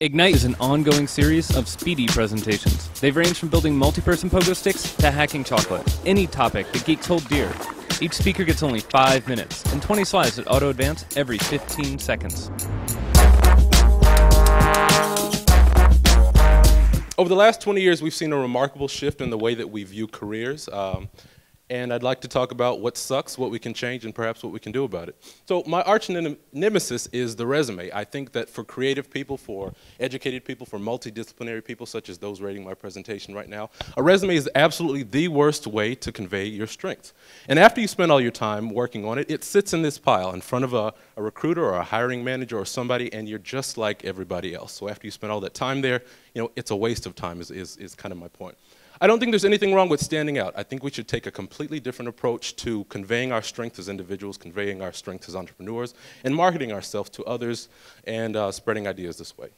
Ignite is an ongoing series of speedy presentations. They've ranged from building multi-person pogo sticks to hacking chocolate. Any topic that geeks hold dear. Each speaker gets only 5 minutes and 20 slides that auto-advance every 15 seconds. Over the last 20 years, we've seen a remarkable shift in the way that we view careers. And I'd like to talk about what sucks, what we can change, and perhaps what we can do about it. So my arch nemesis is the resume. I think that for creative people, for educated people, for multidisciplinary people, such as those rating my presentation right now, a resume is absolutely the worst way to convey your strengths. And after you spend all your time working on it, it sits in this pile in front of a recruiter or a hiring manager or somebody, and you're just like everybody else. So after you spend all that time there, you know, it's a waste of time is kind of my point. I don't think there's anything wrong with standing out. I think we should take a completely different approach to conveying our strengths as individuals, conveying our strengths as entrepreneurs, and marketing ourselves to others and spreading ideas this way.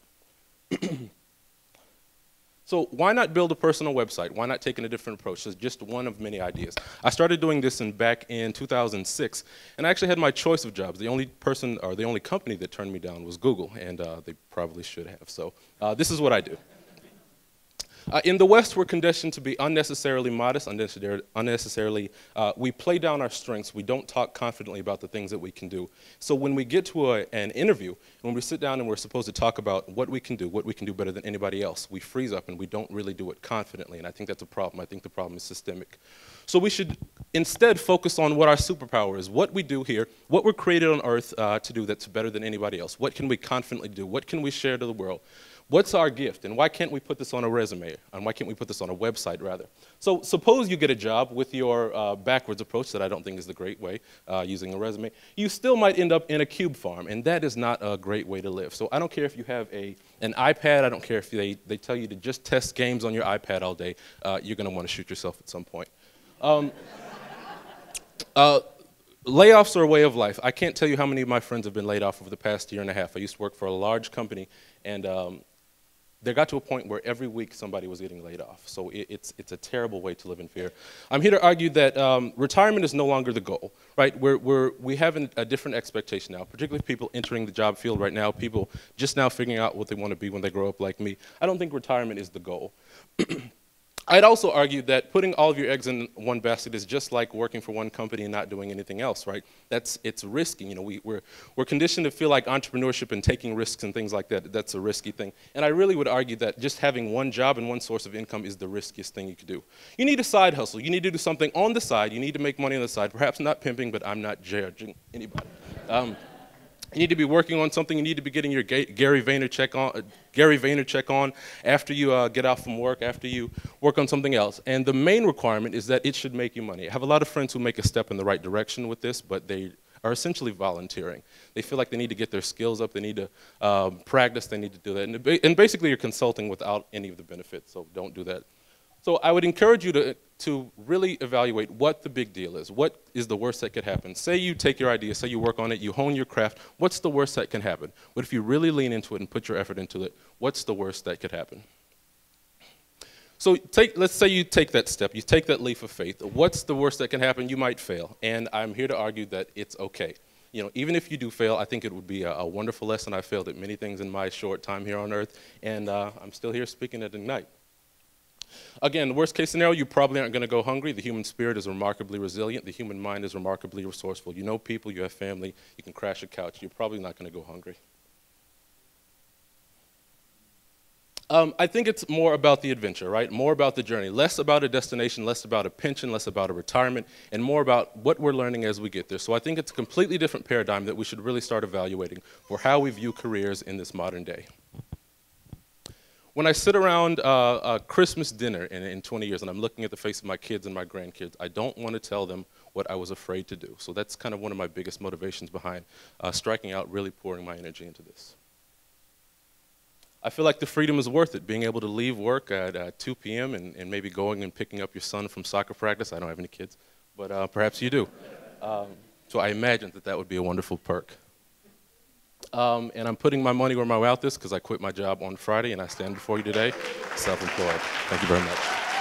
So why not build a personal website? Why not take a different approach? It's just one of many ideas. I started doing this back in 2006, and I actually had my choice of jobs. The only person or the only company that turned me down was Google, and they probably should have. So this is what I do. In the West, we're conditioned to be unnecessarily modest, we play down our strengths. We don't talk confidently about the things that we can do. So when we get to an interview, when we sit down and we're supposed to talk about what we can do better than anybody else, we freeze up and we don't really do it confidently, and I think that's a problem. I think the problem is systemic. So we should instead focus on what our superpower is, what we do here, what we're created on earth to do that's better than anybody else. What can we confidently do? What can we share to the world? What's our gift, and why can't we put this on a resume, and why can't we put this on a website, rather? So suppose you get a job with your backwards approach that I don't think is the great way, using a resume. You still might end up in a cube farm, and that is not a great way to live. So I don't care if you have an iPad. I don't care if they tell you to just test games on your iPad all day. You're going to want to shoot yourself at some point. Layoffs are a way of life. I can't tell you how many of my friends have been laid off over the past year and a half. I used to work for a large company, and there got to a point where every week somebody was getting laid off. So it's a terrible way to live in fear. I'm here to argue that retirement is no longer the goal, right? We have a different expectation now, particularly people entering the job field right now, people just now figuring out what they want to be when they grow up like me. I don't think retirement is the goal. I'd also argue that putting all of your eggs in one basket is just like working for one company and not doing anything else, right? It's risky. You know, we're conditioned to feel like entrepreneurship and taking risks and things like that, that's a risky thing. And I really would argue that just having one job and one source of income is the riskiest thing you could do. You need a side hustle. You need to do something on the side. You need to make money on the side. Perhaps not pimping, but I'm not judging anybody. You need to be working on something. You need to be getting your Gary Vaynerchuk on after you get out from work, after you work on something else. And the main requirement is that it should make you money. I have a lot of friends who make a step in the right direction with this, but they are essentially volunteering. They feel like they need to get their skills up. They need to practice. They need to do that. And basically, you're consulting without any of the benefits, so don't do that. So I would encourage you to really evaluate what the big deal is. What is the worst that could happen? Say you take your idea, say you work on it, you hone your craft. What's the worst that can happen? What if you really lean into it and put your effort into it? What's the worst that could happen? So let's say you take that step, you take that leap of faith. What's the worst that can happen? You might fail. And I'm here to argue that it's okay. You know, even if you do fail, I think it would be a wonderful lesson. I failed at many things in my short time here on earth, and I'm still here speaking at Ignite. Again, the worst case scenario, you probably aren't going to go hungry. The human spirit is remarkably resilient. The human mind is remarkably resourceful. You know people, you have family, you can crash a couch. You're probably not going to go hungry. I think it's more about the adventure, right? More about the journey. Less about a destination, less about a pension, less about a retirement, and more about what we're learning as we get there. So I think it's a completely different paradigm that we should really start evaluating for how we view careers in this modern day. When I sit around a Christmas dinner in 20 years and I'm looking at the face of my kids and my grandkids, I don't want to tell them what I was afraid to do. So that's kind of one of my biggest motivations behind striking out, really pouring my energy into this. I feel like the freedom is worth it, being able to leave work at 2 p.m. and maybe going and picking up your son from soccer practice. I don't have any kids, but perhaps you do. So I imagine that would be a wonderful perk. And I'm putting my money where my mouth is because I quit my job on Friday and I stand before you today self-employed. Thank you very much.